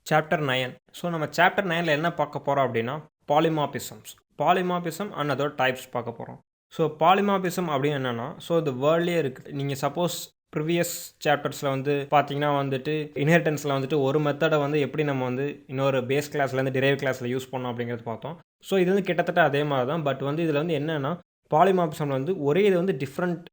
Chapter 9. So நம்ம chapter 9ல என்ன பார்க்க போறோம் அப்படின்னா, பாலிமார்பிசம்ஸ். பாலிமார்பிசம் அண்ட் அதோட டைப்ஸ் பார்க்க போறோம். ஸோ பாலிமார்பிசம் அப்படின்னு என்னன்னா, ஸோ இது வேர்ல்ட்லயே இருக்குது. நீங்க சப்போஸ் ப்ரீவியஸ் சாப்டர்ஸ்ல வந்து பார்த்தீங்கன்னா வந்துட்டு, இன்ஹெரிட்டன்ஸ்ல வந்துட்டு ஒரு மெத்தட வந்து எப்படி நம்ம வந்து இன்னொரு பேஸ் கிளாஸ்லேருந்து டிரைவ் கிளாஸ்ல யூஸ் பண்ணோம் அப்படிங்கிறது பார்த்தோம். ஸோ இது வந்து கிட்டத்தட்ட அதே மாரி தான். பட் வந்து இதில வந்து என்னன்னா, பாலிமார்பிசம்ல வந்து ஒரே இது வந்து டிஃப்ரெண்ட்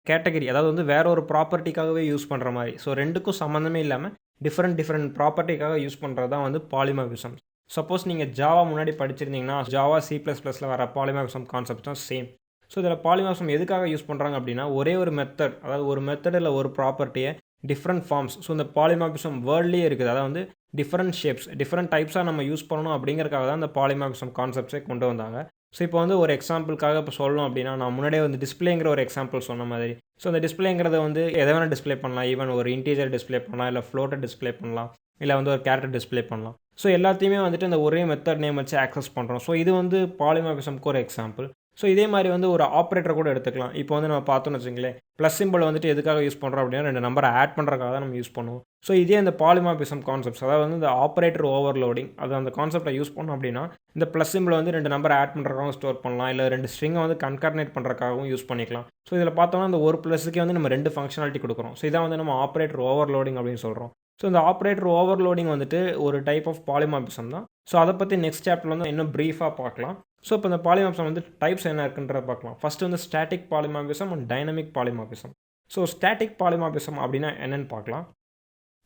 கேட்டகரி. அதாவது வந்து வேற ஒரு ப்ராப்பர்ட்டிக்காகவே யூஸ் பண்ற மாரி. ஸோ 2க்கும் சம்மந்தமே இல்லாம டிஃபரெண்ட் ப்ராப்பர்ட்டிக்காக யூஸ் பண்றது தான் வந்து பாலிமார்பிசம். சப்போஸ் நீங்க ஜாவா முன்னாடி படிச்சிருந்தீங்கன்னா, ஜாவா, சி++ல வர பாலிமார்பிசம் கான்செப்ட் தான் சேம். ஸோ இதில பாலிமார்பிசம் எதுக்காக யூஸ் பண்றாங்க அப்படின்னா, ஒரே ஒரு மெத்தட், அதாவது ஒரு மெத்தட் இல்ல ஒரு ப்ராப்பர்ட்டிய டிஃபரெண்ட் ஃபார்ம்ஸ். ஸோ இந்த பாலிமார்பிசம் வேர்ல்ட்லயே இருக்குது. அதாவது வந்து டிஃபரெண்ட் ஷேப்ஸ், டிஃபரெண்ட் டைப்ஸா நம்ம யூஸ் பண்ணணும் அப்படிங்கிறதுக்காக தான் இந்த பாலிமார்பிசம் கான்செப்ட்ஸே கொண்டு வந்தாங்க. ஸோ இப்போ வந்து ஒரு எக்ஸாம்பிள்க்காக இப்போ சொல்லணும் அப்படின்னா, நான் முன்னாடியே வந்து டிஸ்ப்ளேங்கிற ஒரு எக்ஸாம்பிள் சொன்ன மாதிரி. ஸோ அந்த டிஸ்ப்ளேங்கிறத வந்து எத வேணா டிஸ்ப்ளே பண்ணலாம். ஈவன் ஒரு இன்டிஜர் டிஸ்ப்ளே பண்ணலாம், இல்ல ஃப்ளோட்ட டிஸ்ப்ளே பண்ணலாம், இல்ல வந்து ஒரு கேரக்டர் டிஸ்ப்ளே பண்ணலாம். ஸோ எல்லாத்தையுமே வந்துட்டு இந்த ஒரே மெத்தட் நேம் வச்சு ஆக்சஸ் பண்றோம். ஸோ இது வந்து பாலிமார்பிசம்க்கு ஒரு எக்ஸாம்பிள். ஸோ இதே மாரி வந்து ஒரு ஆப்பரேட்டர் கூட எடுத்துக்கலாம். இப்போ வந்து நம்ம பார்த்தோம்னு வச்சுக்கங்களேன், பிளஸ் சிம்பல் வந்துட்டு எதுக்காக யூஸ் பண்றோம் அப்படின்னா, 2 நம்பர ஆட் பண்றதுக்காக தான் நம்ம யூஸ் பண்ணுவோம். ஸோ இதே இந்த பாலிமார்பிசம் கான்செப்ட்ஸ், அதாவது வந்து இந்த ஆப்பரேட்டர் ஓவர்லோடிங், அது அந்த கான்செப்ட்ட யூஸ் பண்ணோம் அப்படின்னா, இந்த பிளஸ் சிம்பல வந்து 2 நம்பர் ஆட் பண்றதுக்காகவும் ஸ்டோர் பண்ணலாம். இல்ல 2 ஸ்ட்ரிங்க வந்து கன்கார்டினேட் பண்றதுக்காகவும் யூஸ் பண்ணிக்கலாம். ஸோ இதில பார்த்தோம்னா, அந்த ஒரு பிளஸ்ஸுக்கே வந்து நம்ம 2 ஃபங்ஷனாலிட்டி குடுக்குறோம். ஸோ இதான் வந்து நம்ம ஆப்பரேட்டர் ஓவர்லோடிங் அப்படின்னு சொல்றோம். ஸோ இந்த ஆப்பரேட்டர் ஓவர்லோடிங் வந்துட்டு ஒரு டைப் ஆஃப் பாலிமார்பிசம் தான். ஸோ அத பத்தி நெக்ஸ்ட் சாப்டர்ல வந்து இன்னும் பிரீஃபா பார்க்கலாம். ஸோ இப்போ இந்த பாலிமார்பிசம் வந்து டைப்ஸ் என்ன இருக்குன்றத பார்க்கலாம். ஃபர்ஸ்ட் வந்து static polymorphism and dynamic polymorphism. So static polymorphism அப்படின்னா என்னன்னு பார்க்கலாம்.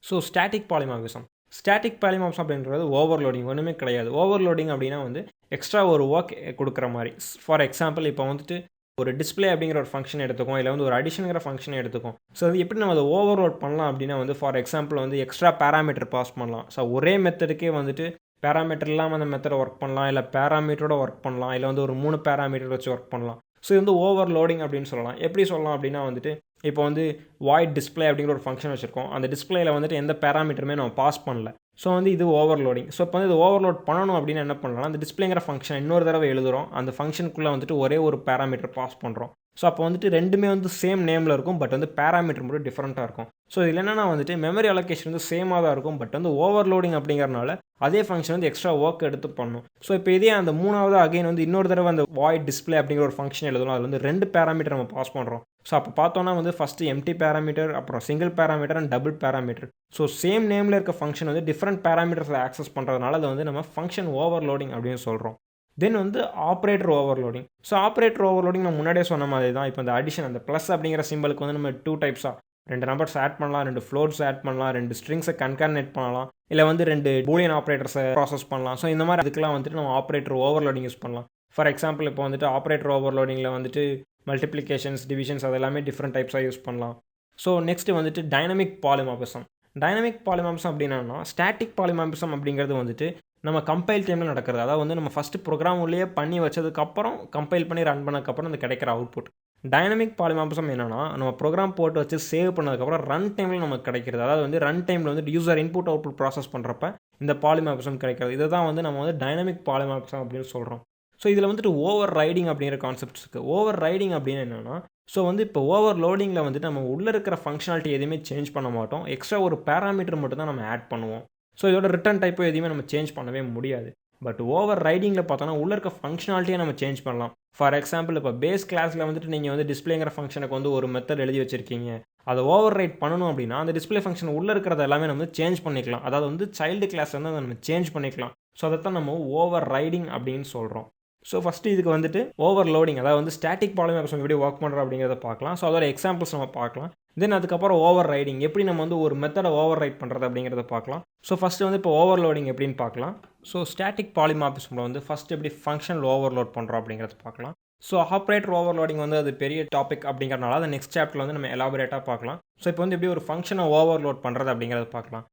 So static polymorphism. Static polymorphism அப்படின்றது ஓவர்லோடிங் ஒண்ணுமே கிடையாது. ஓவர்லோடிங் அப்படின்னா வந்து எக்ஸ்ட்ரா ஒரு வொர்க் குடுக்குற மாரி. ஃபார் எக்ஸாம்பிள் இப்போ வந்துட்டு ஒரு டிஸ்ப்ளே அப்படிங்கிற ஒரு ஃபங்ஷன் எடுத்துக்குவோம். இல்ல வந்து ஒரு அடிஷன்ங்கிற ஃபங்ஷன் எடுத்துக்குவோம். ஸோ அது எப்படி நம்ம அத ஓவர்லோட் பண்ணலாம் அப்படின்னா வந்து ஃபார் எக்ஸாம்பிள் வந்து எக்ஸ்ட்ரா பாராமீட்டர் பாஸ் பண்ணலாம். ஸோ ஒரே மெத்தடுக்கே வந்துட்டு பாராமீட்டர் இல்லாம அந்த மெத்தட ஒர்க் பண்ணலாம். இல்ல பாராமீட்டரோட ஒர்க் பண்ணலாம். இல்ல வந்து ஒரு 3 பாராமீட்டர் வச்சு ஒர்க் பண்ணலாம். ஸோ இது வந்து ஓவர்லோடிங் அப்படின்னு சொல்லலாம். எப்படி சொல்லலாம் அப்படின்னா வந்துட்டு, இப்போ வந்து வாய்ட் டிஸ்ப்ளே அப்படிங்கிற ஒரு ஃபங்ஷன் வச்சிருக்கோம். அந்த டிஸ்ப்ளேல வந்துட்டு எந்த பாராமீட்டருமே நம்ம பாஸ் பண்ணல. ஸோ வந்து இது ஓவர்லோடிங். ஸோ இப்போ வந்து இது ஓவர்லோட் பண்ணணும் அப்படின்னா என்ன பண்ணலாம்னா, அந்த டிஸ்ப்ளேங்கிற ஃபங்ஷன் இன்னொரு தடவ எழுதுறோம். அந்த ஃபங்ஷனுக்குள்ள வந்துட்டு ஒரே ஒரு பாராமீட்டர் பாஸ் பண்றோம். ஸோ அப்போ வந்துட்டு 2மே வந்து சேம் நேம்ல இருக்கும். பட் வந்து பாராமீட்டர் மட்டும் டிஃபரெண்ட்டா இருக்கும். ஸோ இதில என்னன்னா வந்துட்டு மெமரி அலோகேஷன் வந்து சேமா தான் இருக்கும். பட் வந்து ஓவர்லோடிங் அப்படிங்கிறனால அதே ஃபங்ஷன் வந்து எக்ஸ்ட்ரா வொர்க் எடுத்து பண்ணும். ஸோ இப்போ இதே அந்த 3வது அகைன் வந்து இன்னொரு தடவ அந்த வாய்ட் டிஸ்ப்ளே அப்படிங்கிற ஒரு ஃபங்ஷன் எழுதுறோம். அதுல வந்து 2 பாராமீட்டர் நம்ம பாஸ் பண்றோம். ஸோ அப்போ பார்த்தோம்னா வந்து ஃபர்ஸ்ட் எம்ப்டி பாராமீட்டர், அப்புறம் single parameter and double parameter. So same நேம்ல இருக்க ஃபங்ஷன் வந்து டிஃபரெண்ட் பாராமீட்டர்ஸ ஆக்சஸ் பண்றதுனால அத வந்து நம்ம ஃபங்ஷன் ஓவர்லோடிங் அப்படின்னு சொல்றோம். தென் வந்து operator overloading. So operator overloading நான் முன்னாடியே சொன்ன மாதிரி தான். இப்போ இந்த அடிஷன் அந்த பிளஸ் அப்படிங்கிற சிம்பலுக்கு வந்து நம்ம 2 டைப்ஸா 2 நம்பர்ஸ் ஆட் பண்ணலாம், 2 ஃப்ளோட்ஸ் ஆட் பண்ணலாம், 2 ஸ்ட்ரிங்ஸ கன்கார்டினேட் பண்ணலாம். இல்ல வந்து 2 பூலியன் ஆப்பரேட்டர்ஸ ப்ராசஸ் பண்ணலாம். ஸோ இந்த மாரி அதுக்கெல்லாம் வந்துட்டு நம்ம ஆப்பரேட்டர் ஓவர்லோடிங் யூஸ் பண்ணலாம். ஃபார் எக்ஸாம்பிள் இப்போ வந்துட்டு ஆப்பரேட்டர் ஓவர்லோடிங்ல வந்துட்டு மல்டிப்ளிகேஷன்ஸ், டிவிஷன்ஸ் அது எல்லாமே டிஃபரெண்ட் டைப்ஸா யூஸ் பண்ணலாம். ஸோ நெக்ஸ்ட் வந்துட்டு டைனமிக் பாலிமார்பிசம். டைனமிக் பாலிமார்பிசம் அப்படின்னா என்னன்னா, ஸ்டாட்டிக் பாலிமார்பிசம் அப்படிங்கிறது வந்துட்டு நம்ம கம்பைல் டைம்ல நடக்கிறது. அதாவது வந்து நம்ம ஃபர்ஸ்ட் ப்ரோகிராம் உள்ளேயே பண்ணி வச்சதுக்கப்புறம், கம்பைல் பண்ணி ரன் பண்ணதுக்கப்புறம் அந்த கிடைக்கிற அவுட்புட். டைனமிக் பாலிமார்பிசம் என்னன்னா, நம்ம ப்ரோகிராம் போட்டு வச்சு சேவ் பண்ணதுக்கப்புறம் ரன் டைம்ல நமக்கு கிடைக்கிறது. அதாவது வந்து ரன் டைம்ல வந்து யூசர் இன்புட், அவுட்புட் ப்ராசஸ் பண்றப்ப இந்த பாலிமார்பிசம் கிடைக்கிறது. இத தான் வந்து நம்ம வந்து டைனமிக் பாலிமார்பிசம் அப்படின்னு சொல்றோம். ஸோ இதில வந்துட்டு ஓவர் ரைடிங் அப்படிங்கிற கான்செப்ட்ஸ் இருக்கு. ஓவர் ரைடிங் அப்படின்னா என்னன்னா, ஸோ வந்து இப்போ ஓவர்லோடிங்ல வந்துட்டு நம்ம உள்ள இருக்கிற ஃபங்ஷனாலிட்டி எதுவுமே சேஞ்ச் பண்ண மாட்டோம். எக்ஸ்ட்ரா ஒரு பாராமீட்டர் மட்டும் தான் நம்ம ஆட் பண்ணுவோம். ஸோ இதோட ரிட்டர்ன் டைப்போ எதையுமே நம்ம சேஞ்ச் பண்ணவே முடியாது. பட் ஓவர் ரைடிங்ல பார்த்தோம்னா, உள்ள இருக்க ஃபங்ஷனாலிட்டிய நம்ம சேஞ்ச் பண்ணலாம். ஃபார் எக்ஸாம்பிள் இப்போ பேஸ் கிளாஸ்ல வந்துட்டு நீங்க வந்து டிஸ்ப்ளேங்கிற ஃபங்ஷனுக்கு வந்து ஒரு மெத்தட் எழுதி வச்சிருக்கீங்க. அத ஓவர் ரைட் பண்ணணும் அப்படின்னா, அந்த டிஸ்ப்ளே ஃபங்ஷன் உள்ள இருக்கிறது எல்லாமே நம்ம சேஞ்ச் பண்ணிக்கலாம். அதாவது வந்து சைல்டு கிளாஸ் வந்து அத நம்ம சேஞ்ச் பண்ணிக்கலாம். ஸோ அதத்தான் நம்ம ஓவர் ரைடிங் அப்படின்னு சொல்றோம். ஸோ ஃபர்ஸ்ட் இதுக்கு வந்துட்டு ஓவர்லோடிங், அதாவது வந்து ஸ்டாட்டிக் பாலிமார்பிசம் எப்படி ஒர்க் பண்றோம் அப்படிங்கிறத பார்க்கலாம். ஸோ அதோட எக்ஸாம்பிள்ஸ் நம்ம பார்க்கலாம். தென் அதுக்கப்புறம் ஓவர் ரைடிங் எப்படி நம்ம வந்து ஒரு மெத்தட ஓவர் ரைட் பண்றது அப்படிங்கிறத பார்க்கலாம். ஸோ ஃபர்ஸ்ட் வந்து இப்போ ஓவர்லோடிங் எப்படின்னு பார்க்கலாம். ஸோ ஸ்டாட்டிக் பாலிமார்பிசம்ல வந்து ஃபர்ஸ்ட் எப்படி ஃபங்ஷன்ல ஓவர்லோட் பண்றோம் அப்படிங்கிறத பார்க்கலாம். ஸோ ஆப்பரேட்டர் ஓவர்லோடிங் வந்து அது பெரிய டாபிக் அப்படிங்கிறனால அத நெக்ஸ்ட் சாப்டர்ல வந்து நம்ம எலாபரேட்டா பார்க்கலாம். ஸோ இப்போ வந்து எப்படி ஒரு ஃபங்ஷனை ஓவர்லோட் பண்றது அப்படிங்கிறத பார்க்கலாம்.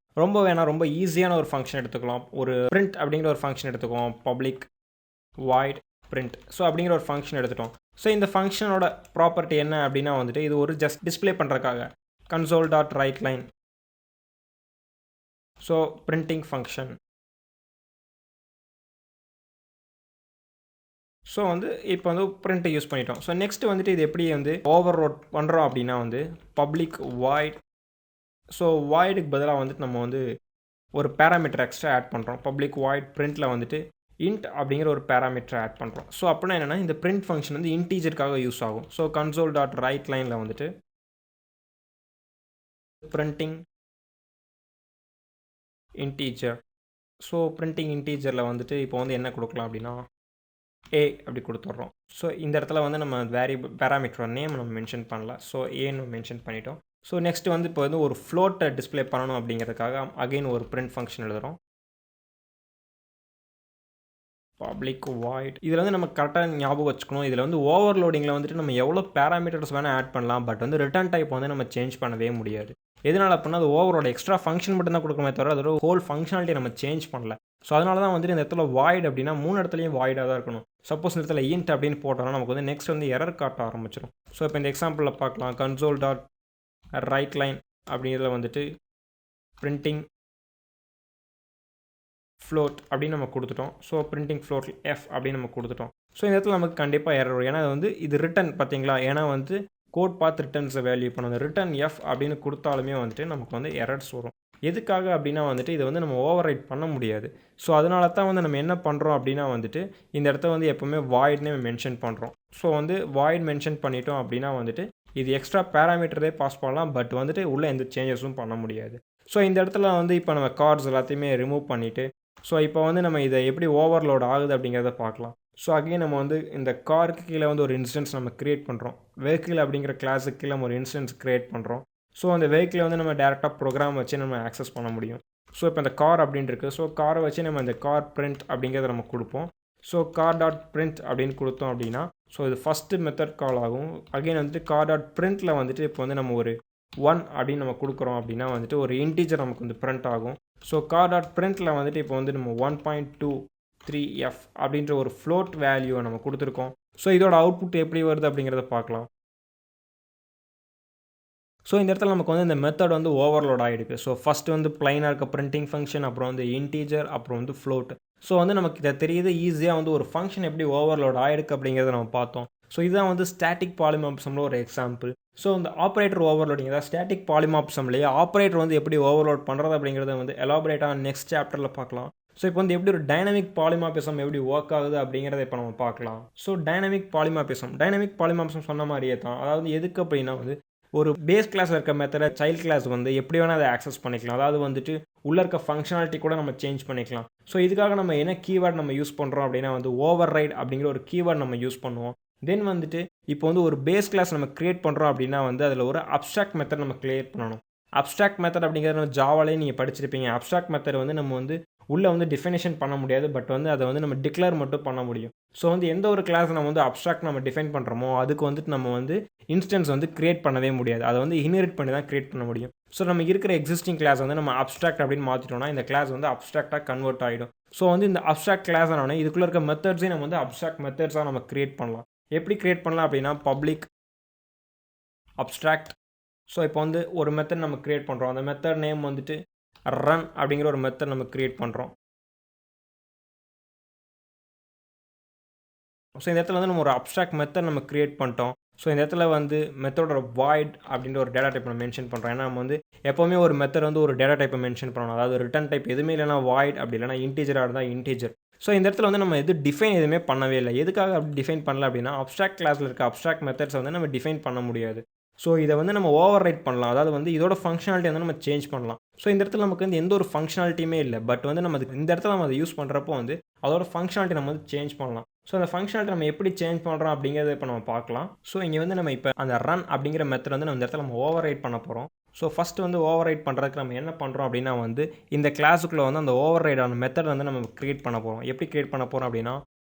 ரொம்ப ஈஸியான ஒரு ஃபங்ஷன் எடுத்துக்கலாம். ஒரு பிரிண்ட் அப்படிங்கிற ஒரு ஃபங்ஷன் எடுத்துக்குவோம். Public void print. ஸோ அப்படிங்கிற ஒரு ஃபங்ஷன் எடுத்துட்டோம். ஸோ இந்த ஃபங்ஷனோட ப்ராப்பர்ட்டி என்ன அப்படின்னா வந்துட்டு, இது ஒரு ஜஸ்ட் டிஸ்ப்ளே பண்றதுக்காக console dot right line. So printing function. So வந்து இப்போ வந்து பிரிண்ட் யூஸ் பண்ணிட்டோம். ஸோ நெக்ஸ்ட் வந்துட்டு இது எப்படி வந்து ஓவர்லோட் பண்றோம் அப்படின்னா வந்து பப்ளிக் வாய்ட். ஸோ வாய்டுக்கு பதிலா வந்துட்டு நம்ம வந்து ஒரு பேராமீட்டர் எக்ஸ்ட்ரா ஆட் பண்ணுறோம். பப்ளிக் வாய்ட் பிரிண்ட்டில் வந்துட்டு இன்ட் அப்படிங்கிற ஒரு பேராமீட்டர் ஆட் பண்ணுறோம். ஸோ அப்படின்னா என்னென்னா இந்த பிரிண்ட் ஃபங்க்ஷன் வந்து இன்டீஜருக்காக யூஸ் ஆகும். ஸோ கன்சோல் டாட் ரைட் லைனில் வந்துட்டு பிரிண்டிங் இன்டீஜர். ஸோ பிரிண்டிங் இன்டீஜரில் வந்துட்டு இப்போ வந்து என்ன கொடுக்கலாம் அப்படின்னா ஏ அப்படி கொடுத்துட்றோம். ஸோ இந்த இடத்துல வந்து நம்ம வேரியபிள் பேராமீட்டரோட நேம் நம்ம மென்ஷன் பண்ணல. ஸோ ஏன்னு மென்ஷன் பண்ணிட்டோம். ஸோ நெக்ஸ்ட் வந்து இப்போ வந்து ஒரு ஃப்ளோட்டை டிஸ்பிளே பண்ணணும் அப்படிங்கிறதுக்காக அகைன் ஒரு பிரிண்ட் ஃபங்க்ஷன் எழுதுகிறோம். Public void. இதில் வந்து நம்ம கரெக்டாக ஞாபகம் வச்சுக்கணும். இதில் வந்து ஓவர்லோடிங்கில் வந்துட்டு நம்ம எவ்வளோ பேராமீட்டர்ஸ் வேணால் ஆட் பண்ணலாம். பட் வந்து ரிட்டர்ன் டைப் வந்து நம்ம சேஞ்ச் பண்ணவே முடியாது. எதனால் அப்படின்னா அது ஓவரோட எக்ஸ்ட்ரா ஃபங்க்ஷன் மட்டும் தான் கொடுக்குமே தவிர அதோட ஹோல் ஃபங்க்ஷனாலிட்டி நம்ம சேஞ்ச் பண்ணல. ஸோ அதனால தான் வந்துட்டு இந்த இடத்துல வாய்ட் அப்படின்னா 3 இடத்துலையும் வாய்டாக தான் இருக்கணும். சப்போஸ் இந்த இடத்துல இன்ட் அப்படின்னு போட்டோம்னா நமக்கு வந்து நெக்ஸ்ட் வந்து எரர் காட்ட ஆரம்பிச்சிடும். ஸோ இப்போ இந்த எக்ஸாம்பிளில் பார்க்கலாம். கன்சோல் டாட் ரைட் லைன் அப்படிங்கிறத வந்துட்டு பிரிண்டிங் ஃப்ளோட் அப்படின்னு நம்ம கொடுத்துட்டோம். ஸோ பிரிண்டிங் ஃப்ளோட் எஃப் அப்படின்னு நம்ம கொடுத்துட்டோம். ஸோ இந்த இடத்துல நமக்கு கண்டிப்பாக எரர் வரும். ஏன்னா அது வந்து இது ரிட்டன் பார்த்தீங்களா, ஏன்னா வந்து கோட் பாத் ரிட்டர்ன்ஸை வேல்யூ பண்ணணும். ரிட்டன் எஃப் அப்படின்னு கொடுத்தாலுமே வந்துட்டு நமக்கு வந்து எரர்ஸ் வரும். எதுக்காக அப்படின்னா வந்துட்டு இதை வந்து நம்ம ஓவர் ரைட் பண்ண முடியாது. ஸோ அதனால தான் வந்து நம்ம என்ன பண்ணுறோம் அப்படின்னா வந்துட்டு இந்த இடத்த வந்து எப்போவுமே வாய்ட்னே மென்ஷன் பண்ணுறோம். ஸோ வந்து வாய்ட் மென்ஷன் பண்ணிட்டோம் அப்படின்னா வந்துட்டு இது எக்ஸ்ட்ரா பேராமீட்டரே பாஸ் பண்ணலாம். பட் வந்துட்டு உள்ளே எந்த சேஞ்சஸும் பண்ண முடியாது. ஸோ இந்த இடத்துல வந்து இப்போ நம்ம கார்ட்ஸ் எல்லாத்தையுமே ரிமூவ் பண்ணிவிட்டு ஸோ இப்போ வந்து நம்ம இதை எப்படி ஓவர்லோட் ஆகுது அப்படிங்கிறத பார்க்கலாம். ஸோ அகைன் நம்ம வந்து இந்த காருக்கு கீழே வந்து ஒரு இன்ஸ்டன்ஸ் நம்ம க்ரியேட் பண்ணுறோம். வெஹிக்கிள் அப்படிங்கிற கிளாஸுக்கு கீழே நம்ம ஒரு இன்ஸ்டன்ஸ் க்ரியேட் பண்ணுறோம். ஸோ அந்த வெஹிக்கிளை வந்து நம்ம டேரெக்டாக ப்ரோக்ராம் வச்சு நம்ம ஆக்சஸ் பண்ண முடியும். ஸோ இப்போ இந்த கார் அப்படின்னு இருக்குது. ஸோ காரை வச்சு நம்ம இந்த கார் பிரிண்ட் அப்படிங்கிறத நம்ம கொடுப்போம். ஸோ கார் டாட் பிரிண்ட் அப்படின்னு கொடுத்தோம் அப்படின்னா ஸோ இது ஃபஸ்ட்டு மெத்தட் கால் ஆகும். அகைன் வந்துட்டு கார் டாட் பிரிண்ட்டில் வந்துட்டு இப்போ வந்து நம்ம ஒரு 1 அப்படின்னு நம்ம கொடுக்குறோம் அப்படின்னா வந்துட்டு ஒரு இன்டீஜர் நமக்கு வந்து பிரிண்ட் ஆகும். ஸோ கார் டாட் பிரிண்ட்டில் வந்துட்டு இப்போ வந்து நம்ம 1.23f அப்படின்ற ஒரு ஃப்ளோட் வேல்யூவை நம்ம கொடுத்துருக்கோம். ஸோ இதோட அவுட்புட் எப்படி வருது அப்படிங்கிறத பார்க்கலாம். ஸோ இந்த இடத்துல நமக்கு வந்து இந்த மெத்தட் வந்து ஓவர்லோட் ஆகிடுது. ஸோ ஃபஸ்ட்டு வந்து ப்ளைனாக இருக்க பிரிண்டிங் ஃபங்க்ஷன், அப்புறம் வந்து இன்டீஜர், அப்புறம் வந்து ஃப்ளோட். ஸோ வந்து நமக்கு இதை தெரியுது ஈஸியாக வந்து ஒரு ஃபங்க்ஷன் எப்படி ஓவர்லோட் ஆகிருக்கு அப்படிங்கிறத நம்ம பார்த்தோம். ஸோ இதுதான் வந்து ஸ்டாட்டிக் பாலிமார்பிசமில் ஒரு எக்ஸாம்பிள். ஸோ இந்த ஆப்ரேட்டர் ஓவர்லோடிங், அதாவது ஸ்டாட்டிக் பாலிமார்பிசம்லேயே ஆப்ரேட்டர் வந்து எப்படி ஓவர்லோட் பண்ணுறது அப்படிங்கிறத வந்து எலாபரேட்டாக நெக்ஸ்ட் சாப்டரில் பார்க்கலாம். ஸோ இப்போ வந்து எப்படி ஒரு டைனமிக் பாலிமார்பிசம் எப்படி ஒர்க் ஆகுது அப்படிங்கிறத இப்போ நம்ம பார்க்கலாம். ஸோ டைனமிக் பாலிமார்பிசம் சொன்ன மாதிரியே தான். அதாவது எதுக்கு அப்படின்னா வந்து ஒரு பேஸ் கிளாஸில் இருக்க மெத்தடை சைல்ட் கிளாஸ் வந்து எப்படி வேணால் அதை ஆக்சஸ் பண்ணிக்கலாம். அதாவது வந்துட்டு உள்ளே இருக்க ஃபங்க்ஷனாலிட்டி கூட நம்ம சேஞ்ச் பண்ணிக்கலாம். ஸோ இதுக்காக நம்ம என்ன கீவேர்ட் நம்ம யூஸ் பண்ணுறோம் அப்படின்னா வந்து ஓவர் ரைட் அப்படிங்கிற ஒரு கீவேர்ட் நம்ம யூஸ் பண்ணுவோம். தென் வந்துட்டு இப்போ வந்து ஒரு பேஸ் கிளாஸ் நம்ம கிரியேட் பண்ணுறோம் அப்படின்னா வந்து அதில் ஒரு அப்ஸ்ட்ராக்ட் மெத்தட் நம்ம கிரியேட் பண்ணணும். அப்ஸ்ட்ராக்ட் மெத்தட் அப்படிங்கிறது ஜாவாலே நீங்கள் படிச்சிருப்பீங்க. அப்ஸ்ட்ராக்ட் மெத்தட் வந்து நம்ம வந்து உள்ளே வந்து டிஃபினேஷன் பண்ண முடியாது. பட் வந்து அதை வந்து நம்ம டிக்ளேர் மட்டும் பண்ண முடியும். ஸோ வந்து எந்த ஒரு கிளாஸ் நம்ம வந்து அப்ஸ்ட்ராக்ட் நம்ம டிஃபைன் பண்ணுறோமோ அதுக்கு வந்துட்டு நம்ம வந்து இன்ஸ்டன்ஸ் வந்து கிரியேட் பண்ணவே முடியாது. அதை வந்து இன்ஹெரிட் பண்ணி தான் கிரியேட் பண்ண முடியும். ஸோ நம்ம இருக்கிற எக்ஸிஸ்டிங் கிளாஸ் வந்து நம்ம அப்ஸ்ட்ராக்ட் அப்படின்னு மாற்றிட்டோம்னா இந்த கிளாஸ் வந்து அப்ஸ்ட்ராக்டாக கன்வெர்ட் ஆகிடும். ஸோ வந்து இந்த அப்ஸ்ட்ராக்ட் கிளாஸ் ஆனோடனே இதுக்குள்ளே இருக்க மெத்தட்ஸே நம்ம வந்து அப்ஸ்ட்ராக்ட் மெத்தட்ஸாக நம்ம கிரியேட் பண்ணலாம். எப்படி கிரியேட் பண்ணலாம் அப்படின்னா பப்ளிக் அப்ஸ்ட்ராக்ட். ஸோ இப்போ வந்து ஒரு மெத்தட் நம்ம கிரியேட் பண்ணுறோம். அந்த மெத்தட் நேம் வந்துட்டு ரன் அப்படிங்கிற ஒரு மெத்தட் நம்ம கிரியேட் பண்ணுறோம். ஸோ இந்த இடத்துல வந்து நம்ம ஒரு அப்ஸ்ட்ராக்ட் மெத்தட் நம்ம கிரியேட் பண்ணிட்டோம். ஸோ இந்த இடத்துல வந்து மெத்தடோட வாய்ட் அப்படின்ற ஒரு டேட்டா டைப் நம்ம மென்ஷன் பண்ணுறோம். ஏன்னா நம்ம வந்து எப்போவுமே ஒரு மெத்தட் வந்து ஒரு டேட்டா டைப்பை மென்ஷன் பண்ணணும். அதாவது ரிட்டன் டைப் எதுவுமே இல்லைனா வாய்ட், அப்படி இல்லைனா இன்டீஜராக இருந்தால் இன்டீஜர். ஸோ இந்த இடத்துல வந்து நம்ம டிஃபைன் எதுவுமே பண்ணவே இல்லை. எதுக்காக அப்படி டிஃபைன் பண்ணல அப்படின்னா அப்ஸ்ட்ராக்ட் கிளாஸில் இருக்க அப்ஸ்ட்ராக்ட் மெத்தட்ஸை வந்து நம்ம டிஃபைன் பண்ண முடியாது. ஸோ இதை வந்து நம்ம ஓவர் ரைட் பண்ணலாம். அதாவது வந்து இதோட ஃபங்க்ஷனாலிட்டி வந்து நம்ம சேஞ்ச் பண்ணலாம். ஸோ இந்த இடத்துல நமக்கு வந்து எந்த ஒரு ஃபங்க்ஷனாலிட்டியுமே இல்லை. பட் வந்து நம்ம இந்த இடத்துல நம்ம அதை யூஸ் பண்ணுறப்போ வந்து அதோட ஃபங்க்ஷனாலிட்டி நம்ம வந்து சேஞ்ச் பண்ணலாம். ஸோ அந்த ஃபங்க்ஷனாலிட்டி நம்ம எப்படி சேஞ்ச் பண்ணுறோம் அப்படிங்கிறத இப்போ நம்ம பார்க்கலாம். ஸோ இங்கே வந்து நம்ம இப்போ அந்த ரன் அப்படிங்கிற மெத்தட் வந்து நம்ம இந்த இடத்துல நம்ம ஓவர் ரைட் பண்ண போகிறோம். ஸோ ஃபஸ்ட்டு வந்து ஓவர் ரைட் பண்ணுறதுக்கு நம்ம என்ன பண்ணுறோம் அப்படின்னா வந்து இந்த கிளாஸுக்குள்ளே வந்து அந்த ஓவர் ரைடான மெத்தட் வந்து நம்ம கிரியேட் பண்ண போகிறோம். எப்படி கிரியேட் பண்ண போகிறோம் அப்படின்னா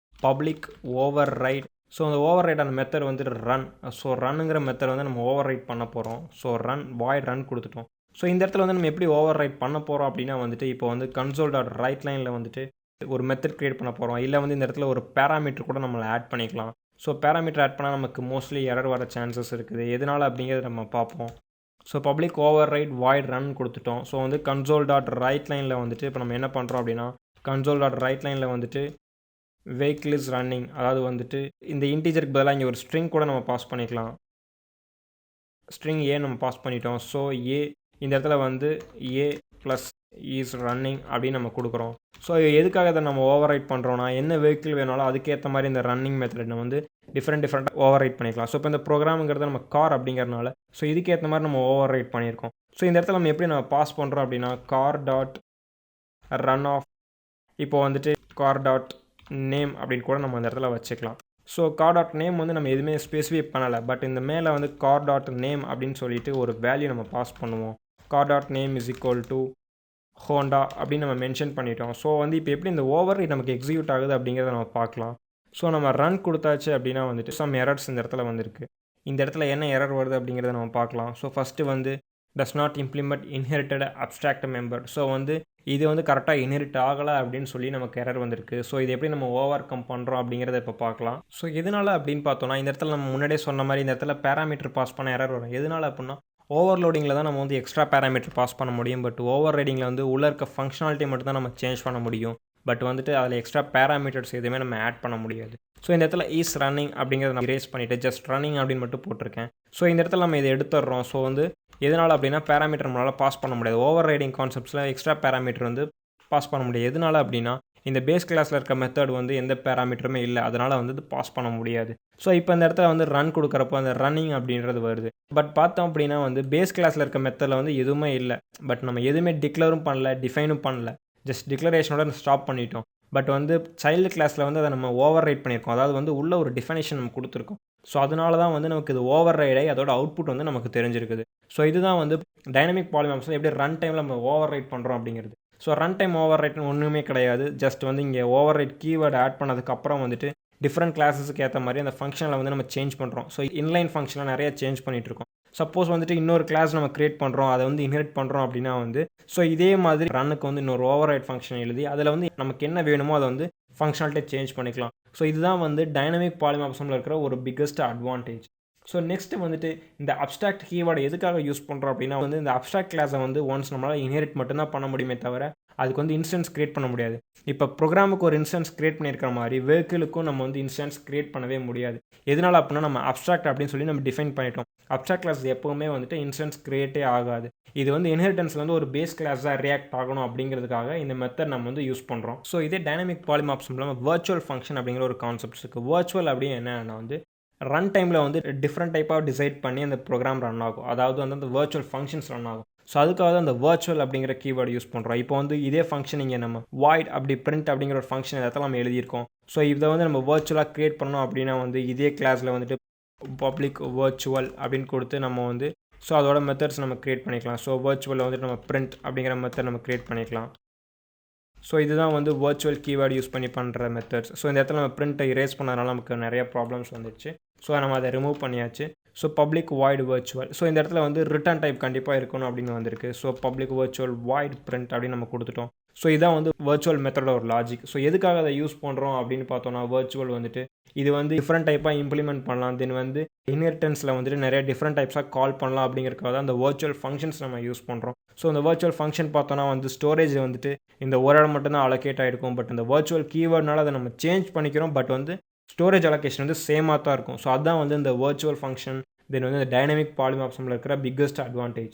பப்ளிக் ஓவர் ரைட். ஸோ அந்த ஓவர் ரைடான மெத்தட் வந்துட்டு ரன். ஸோ ரன்னுங்கிற மெத்தட் வந்து நம்ம ஓவர் ரைட் பண்ண போகிறோம். ஸோ ரன் வாய்ட் ரன் கொடுத்துட்டோம். ஸோ இந்த இடத்துல வந்து நம்ம எப்படி ஓவர் ரைட் பண்ண போகிறோம் அப்படின்னா வந்துட்டு இப்போ வந்து கன்சோல் டாட் ரைட் லைனில் வந்துட்டு ஒரு மெத்தட் கிரியேட் பண்ண போகிறோம். இல்லை வந்து இந்த இடத்துல ஒரு பேராமீட்டர் கூட நம்மளை ஆட் பண்ணிக்கலாம். ஸோ பேராமீட்டர் ஆட் பண்ணால் நமக்கு மோஸ்ட்லி எரர் வர சான்சஸ் இருக்குது. எதனால் அப்படிங்கிறத நம்ம பார்ப்போம். So public over right void run கொடுத்துட்டோம். ஸோ வந்து கன்சோல் டாட் ரைட் லைனில் வந்துட்டு இப்போ நம்ம என்ன பண்ணுறோம் அப்படின்னா கன்சோல் டாட் ரைட் லைனில் வந்துட்டு வெஹிக்கிள் இஸ் ரன்னிங், அதாவது வந்துட்டு இந்த இன்டீஜருக்கு பதிலாக இங்கே ஒரு ஸ்ட்ரிங் கூட நம்ம பாஸ் பண்ணிக்கலாம். ஸ்ட்ரிங் ஏ நம்ம பாஸ் பண்ணிட்டோம். ஸோ ஏ இந்த இடத்துல வந்து ஏ ப்ளஸ் இஸ் ரன்னிங் அப்படின்னு நம்ம கொடுக்குறோம். ஸோ எதுக்காக இதை நம்ம ஓவர் ரைட் பண்ணுறோன்னா, என்ன வெஹிக்கிள் வேணாலும் அதுக்கேற்ற மாதிரி இந்த ரன்னிங் மெத்தட் நம்ம வந்து டிஃப்ரெண்ட்டாக ஓவர் ரைட் பண்ணிக்கலாம். ஸோ இப்போ இந்த ப்ரோக்ராமுங்கிறது நம்ம கார் அப்படிங்கிறனால ஸோ இதுக்கேற்ற மாதிரி நம்ம ஓவர் ரைட் பண்ணியிருக்கோம். ஸோ இந்த இடத்துல நம்ம எப்படி நம்ம பாஸ் பண்ணுறோம் அப்படின்னா கார் டாட் ரன் ஆஃப், இப்போ வந்துட்டு கார் டாட் நேம் அப்படின்னு கூட நம்ம அந்த இடத்துல வச்சுக்கலாம். ஸோ கார் டாட் நேம் வந்து நம்ம எதுவுமே ஸ்பெசிஃபை பண்ணலை, பட் இந்த மேலே வந்து கார் டாட் நேம் அப்படின்னு சொல்லிட்டு ஒரு வேல்யூ நம்ம பாஸ் பண்ணுவோம். Car dot name is equal to Honda அப்படின்னு நம்ம மென்ஷன் பண்ணிட்டோம். ஸோ வந்து இப்போ எப்படி இந்த ஓவர் ரைட் நமக்கு எக்ஸிக்யூட் ஆகுது அப்படிங்கிறத நம்ம பார்க்கலாம். ஸோ நம்ம ரன் கொடுத்தாச்சு அப்படின்னா வந்துட்டு சம் எரர்ஸ் இந்த இடத்துல வந்திருக்கு. இந்த இடத்துல என்ன எரர் வருது அப்படிங்கிறத நம்ம பார்க்கலாம். ஸோ ஃபஸ்ட்டு வந்து does not implement inherited abstract member. So வந்து இது வந்து கரெக்டாக இன்ஹெரிட் ஆகலை அப்படின்னு சொல்லி நமக்கு எரர் வந்திருக்கு. ஸோ இது எப்படி நம்ம ஓவர் கம் பண்ணுறோம் அப்படிங்கிறத இப்போ பார்க்கலாம். ஸோ எதனால் அப்படின்னு பார்த்தோன்னா, இந்த இடத்துல நம்ம முன்னாடியே சொன்ன மாதிரி இந்த இடத்துல பேராமீட்டர் பாஸ் பண்ண எரர் வரும். எதனால் அப்படின்னா ஓவர்லோடிங்கில் தான் நம்ம வந்து எக்ஸ்ட்ரா பேராமீட்டர் பாஸ் பண்ண முடியும். பட் ஓவர் ரைடிங்கில் வந்து உள்ளே இருக்க ஃபங்க்ஷனாலிட்டி மட்டும் தான் நம்ம சேஞ்ச் பண்ண முடியும். பட் வந்துட்டு அதில் எக்ஸ்ட்ரா பேராமீட்டர்ஸ் எதுவுமே நம்ம ஆட் பண்ண முடியாது. ஸோ இந்த இடத்துல இஸ் ரன்னிங் அப்படிங்கிறத நான் இரேஸ் பண்ணிவிட்டு ஜஸ்ட் ரன்னிங் அப்படின்னு மட்டும் போட்டிருக்கேன். ஸோ இந்த இடத்துல நம்ம இதை எடுத்துடுறோம். ஸோ வந்து எதனால் அப்படின்னா பேராமீட்டர் நம்மளால் பாஸ் பண்ண முடியாது. ஓவர் ரைடிங் கான்செப்ட்ஸில் எக்ஸ்ட்ரா பேராமீட்டர் வந்து பாஸ் பண்ண முடியாது. எதனால் அப்படின்னா இந்த பேஸ் கிளாஸில் இருக்க மெத்தட் வந்து எந்த பேராமீட்டருமே இல்லை, அதனால் வந்து பாஸ் பண்ண முடியாது. ஸோ இப்போ இந்த இடத்துல வந்து ரன் கொடுக்குறப்போ அந்த ரன்னிங் அப்படின்றது வருது. பட் பார்த்தோம் அப்படின்னா வந்து பேஸ் கிளாஸில் இருக்க மெத்தடில் வந்து எதுவுமே இல்லை. பட் நம்ம எதுவுமே டிக்ளரும் பண்ணல, டிஃபைனும் பண்ணல, ஜஸ்ட் டிக்ளரேஷனோட ஸ்டாப் பண்ணிட்டோம். பட் வந்து சைல்டு கிளாஸில் வந்து அதை நம்ம ஓவர் ரைட் பண்ணியிருக்கோம். அதாவது வந்து உள்ள ஒரு டிஃபைனேஷன் நம்ம கொடுத்துருக்கோம். ஸோ அதனால தான் வந்து நமக்கு இது ஓவர் ரைடாகி அதோட அவுட்புட் வந்து நமக்கு தெரிஞ்சிருக்குது. ஸோ இதுதான் வந்து டைனமிக் பாலிமார்ப்ஸ் எப்படி ரன் டைமில் நம்ம ஓவர் ரைட் பண்ணுறோம் அப்படிங்கிறது. ஸோ ரன் டைம் ஓவர் ரைட்னு ஒன்றுமே கிடையாது. ஜஸ்ட் வந்து இங்கே ஓவர் ரைட் கீவேர்டு ஆட் பண்ணதுக்கப்புறம் வந்துட்டு டிஃப்ரெண்ட் கிளாஸஸ்க்கு ஏற்ற மாதிரி அந்த ஃபங்க்ஷனில் வந்து நம்ம சேஞ்ச் பண்ணுறோம். ஸோ இன்லைன் ஃபங்க்ஷனில் நிறைய சேஞ்ச் பண்ணிகிட்டு இருக்கோம். சப்போஸ் வந்துட்டு இன்னொரு கிளாஸ் நம்ம கிரியேட் பண்ணுறோம், அதை வந்து இன்ஹெரிட் பண்ணுறோம் அப்படின்னா வந்து ஸோ இதே மாதிரி ரன்னுக்கு வந்து இன்னொரு ஓவர் ரைட் ஃபங்க்ஷன் எழுதி அதில் வந்து நமக்கு என்ன வேணுமோ அதை வந்து ஃபங்க்ஷனாலிட்டி சேஞ்ச் பண்ணிக்கலாம். ஸோ இதுதான் வந்து டைனமிக் பாலிமார்ப்ஸில் இருக்கிற ஒரு பிக்கஸ்ட் அட்வான்டேஜ். ஸோ நெக்ஸ்ட்டு வந்துட்டு இந்த அப்ஸ்ட்ராக்ட் கீவேர்டை எதுக்காக யூஸ் பண்ணுறோம் அப்படின்னா வந்து இந்த அப்ஸ்ட்ராக்ட் கிளாஸை வந்து ஒன்ஸ் நம்மளால் இன்ஹெரிட் மட்டும்தான் பண்ண முடியுமே தவிர அதுக்கு வந்து இன்ஸ்டன்ஸ் கிரியேட் பண்ண முடியாது. இப்போ ப்ரோக்ராமுக்கு ஒரு இன்ஸ்டன்ஸ் கிரியேட் பண்ணியிருக்கிற மாதிரி வெஹிக்கிளுக்கும் நம்ம வந்து இன்ஸ்டன்ஸ் கிரியேட் பண்ணவே முடியாது. எதனால் அப்படின்னா நம்ம அப்ஸ்ட்ராக்ட் அப்படின்னு சொல்லி நம்ம டிஃபைன் பண்ணிட்டோம். அப்ஸ்ட்ராக்ட் கிளாஸ் எப்போவுமே வந்துட்டு இன்ஸ்டன்ஸ் கிரியேட்டே ஆகாது. இது வந்து இன்ஹெரிட்டன்ஸில் வந்து ஒரு பேஸ் கிளாஸ் தான் ரியாக்ட் ஆகணும் அப்படிங்கிறதுக்காக இந்த மெத்தட் நம்ம வந்து யூஸ் பண்ணுறோம். ஸோ இதே டைனமிக் பாலிமார்ப்ஸ் இல்லாமல் வர்ச்சுவல் ஃபங்க்ஷன் அப்படிங்கிற ஒரு கான்செப்ட்ஸ் இருக்குது. வர்ச்சுவல் அப்படின்னு என்னன்னா வந்து ரன் டைமில் வந்து டிஃப்ரெண்ட் டைப்பாக டிசைட் பண்ணி அந்த ப்ரோக்ராம் ரன் ஆகும். அதாவது வந்து அந்த வர்ச்சுவல் ஃபங்க்ஷன்ஸ் ரன் ஆகும். ஸோ அதுக்காக தான் அந்த வர்ச்சுவல் அப்படிங்கிற கீவேர்டு யூஸ் பண்ணுறோம். இப்போ வந்து இதே ஃபங்க்ஷன் இங்கே நம்ம வாய்ட் அப்படி பிரிண்ட் அப்படிங்கிற ஒரு ஃபங்க்ஷன் இடத்துல நம்ம எழுதியிருக்கோம். ஸோ இதை வந்து நம்ம வர்ச்சுவலாக க்ரியேட் பண்ணோம் அப்படின்னா வந்து இதே கிளாஸில் வந்துட்டு பப்ளிக் வர்ச்சுவல் அப்படின்னு கொடுத்து நம்ம வந்து ஸோ அதோட மெத்தட்ஸ் நம்ம க்ரியேட் பண்ணிக்கலாம். ஸோ வர்ச்சுவலில் வந்துட்டு நம்ம பிரிண்ட் அப்படிங்கிற மெத்தட் நம்ம க்ரியேட் பண்ணிக்கலாம். ஸோ இதுதான் வந்து வர்ச்சுவல் கீவேர்டு யூஸ் பண்ணி பண்ணுற மெத்தட்ஸ். ஸோ இந்த இடத்துல நம்ம பிரிண்ட்டை இரேஸ் பண்ணதுனால நமக்கு நிறைய ப்ராப்ளம்ஸ் வந்துடுச்சு. ஸோ நம்ம அதை ரிமூவ் பண்ணியாச்சு. So public void virtual. So இந்த இடத்துல வந்து ரிட்டர்ன் டைப் கண்டிப்பாக இருக்கணும் அப்படின்னு வந்திருக்கு. So public virtual void print அப்படின்னு நம்ம கொடுத்துட்டோம். ஸோ இதான் வந்து வர்ச்சுவல் மெத்தடோட ஒரு லாஜிக். ஸோ எதுக்காக அதை யூஸ் பண்ணுறோம் அப்படின்னு பார்த்தோன்னா வர்ச்சுவல் வந்துட்டு இது வந்து டிஃப்ரெண்ட் டைப்பாக இம்ப்ளிமெண்ட் பண்ணலாம். தென் வந்து இன்ஹெரிட்டன்ஸில் வந்துட்டு நிறைய டிஃப்ரெண்ட் டைப்ஸாக கால் பண்ணலாம் அப்படிங்கிறதுக்காக தான் அந்த வர்ச்சுவல் ஃபங்க்ஷன்ஸ் நம்ம யூஸ் பண்ணுறோம். ஸோ இந்த வர்ச்சுவல் ஃபங்க்ஷன் பார்த்தோன்னா வந்து ஸ்டோரேஜ் வந்துட்டு இந்த ஒரு இடம் மட்டும்தான் அலோகேட் ஆகிருக்கும். பட் இந்த வர்ச்சுவல் கீவேர்ட்னால அதை நம்ம சேஞ்ச் பண்ணிக்கிறோம். பட் வந்து ஸ்டோரேஜ் அலோகேஷன் வந்து சேமாக தான் இருக்கும். ஸோ அதுதான் வந்து இந்த வர்ச்சுவல் ஃபங்க்ஷன் தென் வந்து இந்த டைனமிக் பாலிமார்ப்ஸில் இருக்கிற பிக்கஸ்ட் அட்வான்டேஜ்.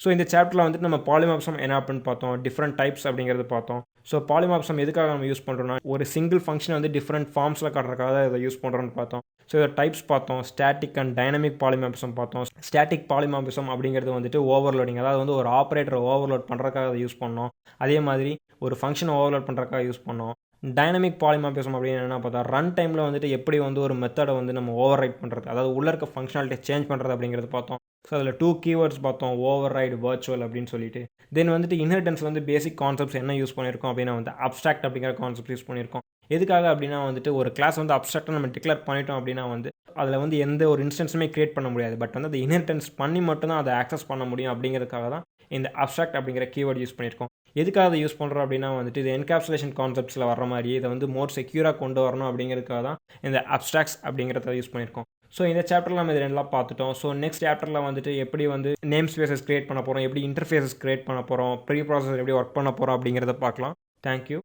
ஸோ இந்த சாப்டரில் வந்துட்டு நம்ம பாலிமார்ப்ஸம் என்ன அப்படின்னு பார்த்தோம், டிஃப்ரெண்ட் டைப்ஸ் அப்படிங்கிறது பார்த்தோம். ஸோ பாலிமார்ப்ஸம் எதுக்காக நம்ம யூஸ் பண்ணுறோம்னா ஒரு சிங்கிள் ஃபங்க்ஷனை வந்து டிஃப்ரெண்ட் ஃபார்ம்ஸில் காட்டுறதுக்காக இதை யூஸ் பண்ணுறோன்னு பார்த்தோம். ஸோ இதை டைப்ஸ் பார்த்தோம், ஸ்டாட்டிக் அண்ட் டைனமிக் பாலிமார்ப்ஸம் பார்த்தோம். ஸ்டாட்டிக் பாலிமார்ப்ஸம் அப்படிங்கிறது வந்துட்டு ஓவர்லோடிங், அதாவது வந்து ஒரு ஆப்ரேட்டரை ஓவர்லோட் பண்ணுறதுக்காக அதை யூஸ் பண்ணோம். அதே மாதிரி ஒரு ஃபங்க்ஷனை ஓவர்லோட் பண்ணுறதுக்காக யூஸ் பண்ணோம். டைனமிக் பாலிமார்பிசம் அப்படின்னு என்ன பார்த்தா ரன் டைமில் வந்துட்டு எப்படி வந்து ஒரு மெத்தடை வந்து நம்ம ஓவர் ரைட் பண்ணுறது, அதாவது உள்ள இருக்க ஃபங்க்ஷனாலிட்டியை சேஞ்ச் பண்ணுறது அப்படிங்கிறது பார்த்தோம். ஸோ அதில் 2 கீவேர்ட்ஸ் பார்த்தோம், ஓவர் ரைட் வர்ச்சுவல் அப்படின்னு சொல்லிட்டு. தென் வந்துட்டு இன்ஹெரிட்டன்ஸ் வந்து பேசிக் கான்செப்ட்ஸ் என்ன யூஸ் பண்ணியிருக்கோம் அப்படின்னா வந்து அப்ஸ்ட்ராக்ட் அப்படிங்கிற கான்செப்ட் யூஸ் பண்ணியிருக்கோம். எதுக்காக அப்படின்னா வந்துட்டு ஒரு கிளாஸ் வந்து அப்ஸ்ட்ராக்டாக நம்ம டிக்ளேர் பண்ணிட்டோம் அப்படின்னா வந்து அதில் வந்து எந்த ஒரு இன்ஸ்டன்ஸுமே கிரியேட் பண்ண முடியாது. பட் வந்து அது இன்ஹெரிட்டன்ஸ் பண்ணி மட்டும்தான் அதை ஆக்சஸ் பண்ண முடியும் அப்படிங்கிறதுக்காக தான் இந்த அப்ஸ்ட்ராக்ட் அப்படிங்கிற கீவேர்ட் யூஸ் பண்ணியிருக்கோம். எதுக்காக அதை யூஸ் பண்ணுறோம் அப்படின்னா வந்துட்டு இது என்கேப்சுலேஷன் கான்செப்ட்ஸில் வர மாதிரி இதை வந்து மோர் செக்யூராக கொண்டு வரணும் அப்படிங்கிறதுக்காக தான் இந்த அப்ஸ்ட்ராக்ட்ஸ் அப்படிங்கிறத யூஸ் பண்ணியிருக்கோம். ஸோ இந்த சாப்டரில் நம்ம இது ரெண்டெல்லாம் பார்த்துட்டோம். ஸோ நெக்ஸ்ட் சாப்டரில் வந்துட்டு எப்படி வந்து நேம் ஸ்பேசஸ் கிரியேட் பண்ண போகிறோம், எப்படி இன்டர்ஃபேஸஸ் கிரியேட் பண்ண போகிறோம், ப்ரீ ப்ராசஸர் எப்படி ஒர்க் பண்ண போகிறோம் அப்படிங்கிறத பார்க்கலாம். தேங்க்யூ.